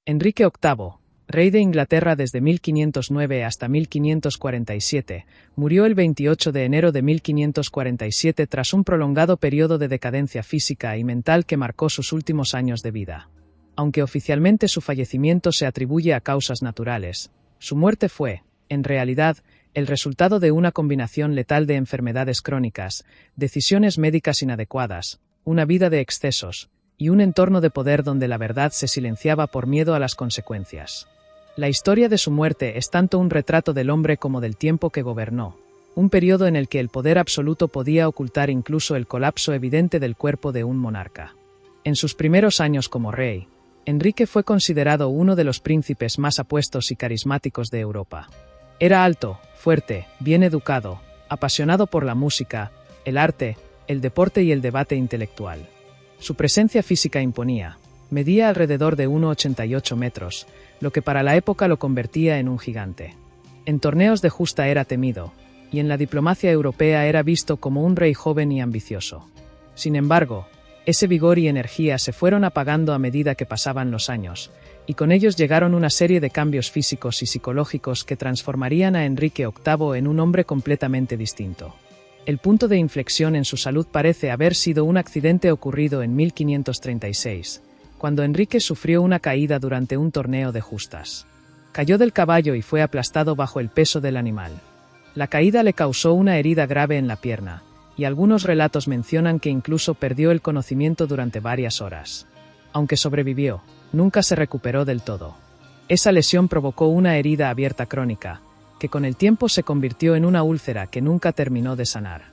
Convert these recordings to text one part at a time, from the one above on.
Enrique VIII, rey de Inglaterra desde 1509 hasta 1547, murió el 28 de enero de 1547 tras un prolongado periodo de decadencia física y mental que marcó sus últimos años de vida. Aunque oficialmente su fallecimiento se atribuye a causas naturales, su muerte fue, en realidad, el resultado de una combinación letal de enfermedades crónicas, decisiones médicas inadecuadas, una vida de excesos, y un entorno de poder donde la verdad se silenciaba por miedo a las consecuencias. La historia de su muerte es tanto un retrato del hombre como del tiempo que gobernó, un periodo en el que el poder absoluto podía ocultar incluso el colapso evidente del cuerpo de un monarca. En sus primeros años como rey, Enrique fue considerado uno de los príncipes más apuestos y carismáticos de Europa. Era alto, fuerte, bien educado, apasionado por la música, el arte, el deporte y el debate intelectual. Su presencia física imponía. Medía alrededor de 1,88 metros, lo que para la época lo convertía en un gigante. En torneos de justa era temido, y en la diplomacia europea era visto como un rey joven y ambicioso. Sin embargo, ese vigor y energía se fueron apagando a medida que pasaban los años, y con ellos llegaron una serie de cambios físicos y psicológicos que transformarían a Enrique VIII en un hombre completamente distinto. El punto de inflexión en su salud parece haber sido un accidente ocurrido en 1536, cuando Enrique sufrió una caída durante un torneo de justas. Cayó del caballo y fue aplastado bajo el peso del animal. La caída le causó una herida grave en la pierna, y algunos relatos mencionan que incluso perdió el conocimiento durante varias horas. Aunque sobrevivió, nunca se recuperó del todo. Esa lesión provocó una herida abierta crónica, que con el tiempo se convirtió en una úlcera que nunca terminó de sanar.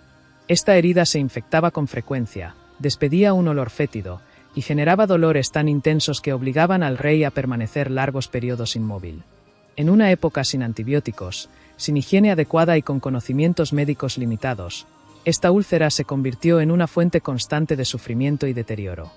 Esta herida se infectaba con frecuencia, despedía un olor fétido, y generaba dolores tan intensos que obligaban al rey a permanecer largos periodos inmóvil. En una época sin antibióticos, sin higiene adecuada y con conocimientos médicos limitados, esta úlcera se convirtió en una fuente constante de sufrimiento y deterioro.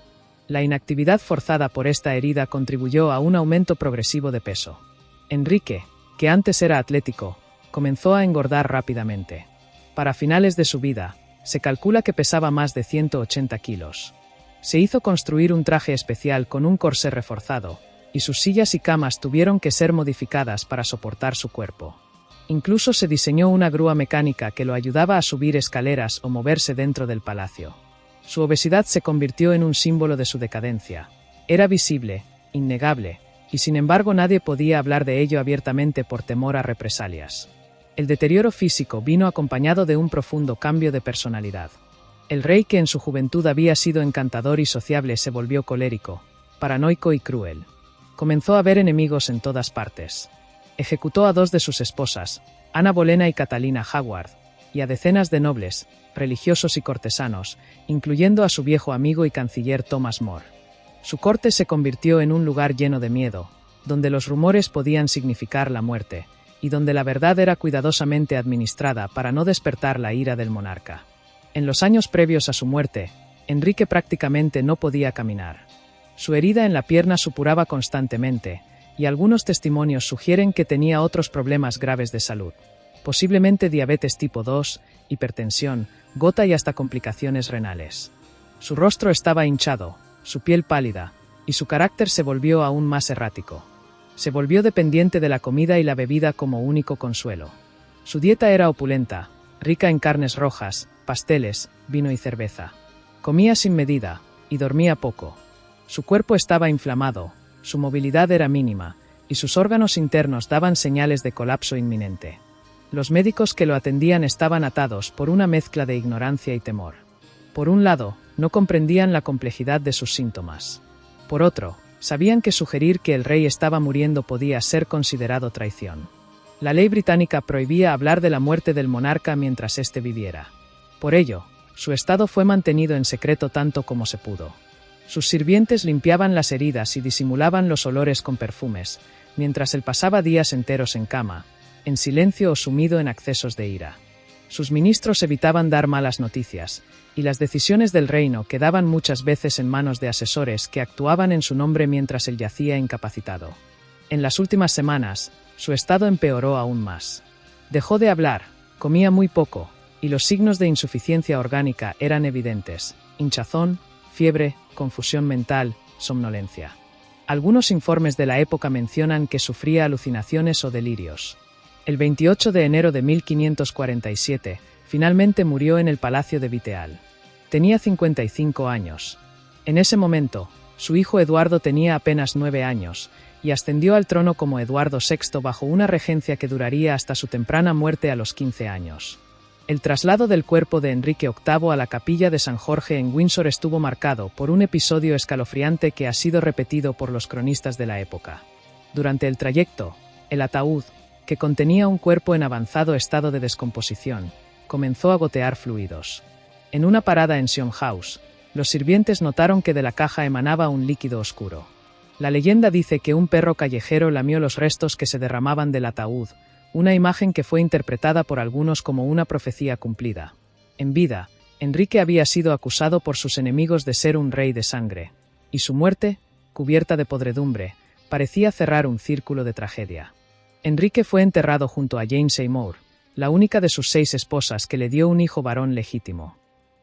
La inactividad forzada por esta herida contribuyó a un aumento progresivo de peso. Enrique, que antes era atlético, comenzó a engordar rápidamente. Para finales de su vida, se calcula que pesaba más de 180 kilos. Se hizo construir un traje especial con un corsé reforzado, y sus sillas y camas tuvieron que ser modificadas para soportar su cuerpo. Incluso se diseñó una grúa mecánica que lo ayudaba a subir escaleras o moverse dentro del palacio. Su obesidad se convirtió en un símbolo de su decadencia. Era visible, innegable, y sin embargo nadie podía hablar de ello abiertamente por temor a represalias. El deterioro físico vino acompañado de un profundo cambio de personalidad. El rey, que en su juventud había sido encantador y sociable, se volvió colérico, paranoico y cruel. Comenzó a ver enemigos en todas partes. Ejecutó a 2 de sus esposas, Ana Bolena y Catalina Howard, y a decenas de nobles, religiosos y cortesanos, incluyendo a su viejo amigo y canciller Thomas More. Su corte se convirtió en un lugar lleno de miedo, donde los rumores podían significar la muerte, y donde la verdad era cuidadosamente administrada para no despertar la ira del monarca. En los años previos a su muerte, Enrique prácticamente no podía caminar. Su herida en la pierna supuraba constantemente, y algunos testimonios sugieren que tenía otros problemas graves de salud, posiblemente diabetes tipo 2, hipertensión, gota y hasta complicaciones renales. Su rostro estaba hinchado, su piel pálida, y su carácter se volvió aún más errático. Se volvió dependiente de la comida y la bebida como único consuelo. Su dieta era opulenta, rica en carnes rojas, pasteles, vino y cerveza. Comía sin medida, y dormía poco. Su cuerpo estaba inflamado, su movilidad era mínima, y sus órganos internos daban señales de colapso inminente. Los médicos que lo atendían estaban atados por una mezcla de ignorancia y temor. Por un lado, no comprendían la complejidad de sus síntomas. Por otro, sabían que sugerir que el rey estaba muriendo podía ser considerado traición. La ley británica prohibía hablar de la muerte del monarca mientras éste viviera. Por ello, su estado fue mantenido en secreto tanto como se pudo. Sus sirvientes limpiaban las heridas y disimulaban los olores con perfumes, mientras él pasaba días enteros en cama, en silencio o sumido en accesos de ira. Sus ministros evitaban dar malas noticias, y las decisiones del reino quedaban muchas veces en manos de asesores que actuaban en su nombre mientras él yacía incapacitado. En las últimas semanas, su estado empeoró aún más. Dejó de hablar, comía muy poco, y los signos de insuficiencia orgánica eran evidentes: hinchazón, fiebre, confusión mental, somnolencia. Algunos informes de la época mencionan que sufría alucinaciones o delirios. El 28 de enero de 1547, finalmente murió en el Palacio de Viteal. Tenía 55 años. En ese momento, su hijo Eduardo tenía apenas 9 años, y ascendió al trono como Eduardo VI bajo una regencia que duraría hasta su temprana muerte a los 15 años. El traslado del cuerpo de Enrique VIII a la capilla de San Jorge en Windsor estuvo marcado por un episodio escalofriante que ha sido repetido por los cronistas de la época. Durante el trayecto, el ataúd, que contenía un cuerpo en avanzado estado de descomposición, comenzó a gotear fluidos. En una parada en Sion House, los sirvientes notaron que de la caja emanaba un líquido oscuro. La leyenda dice que un perro callejero lamió los restos que se derramaban del ataúd, una imagen que fue interpretada por algunos como una profecía cumplida. En vida, Enrique había sido acusado por sus enemigos de ser un rey de sangre, y su muerte, cubierta de podredumbre, parecía cerrar un círculo de tragedia. Enrique fue enterrado junto a Jane Seymour, la única de sus 6 esposas que le dio un hijo varón legítimo.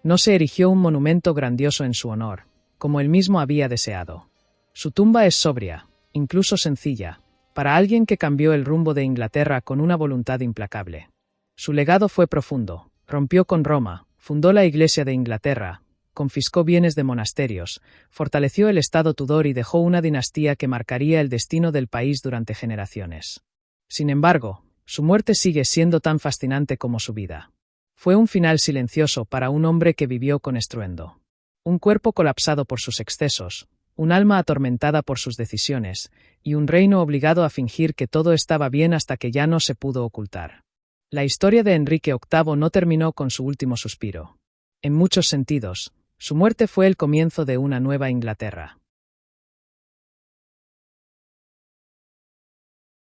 No se erigió un monumento grandioso en su honor, como él mismo había deseado. Su tumba es sobria, incluso sencilla, para alguien que cambió el rumbo de Inglaterra con una voluntad implacable. Su legado fue profundo, rompió con Roma, fundó la Iglesia de Inglaterra, confiscó bienes de monasterios, fortaleció el Estado Tudor y dejó una dinastía que marcaría el destino del país durante generaciones. Sin embargo, su muerte sigue siendo tan fascinante como su vida. Fue un final silencioso para un hombre que vivió con estruendo. Un cuerpo colapsado por sus excesos, un alma atormentada por sus decisiones, y un reino obligado a fingir que todo estaba bien hasta que ya no se pudo ocultar. La historia de Enrique VIII no terminó con su último suspiro. En muchos sentidos, su muerte fue el comienzo de una nueva Inglaterra.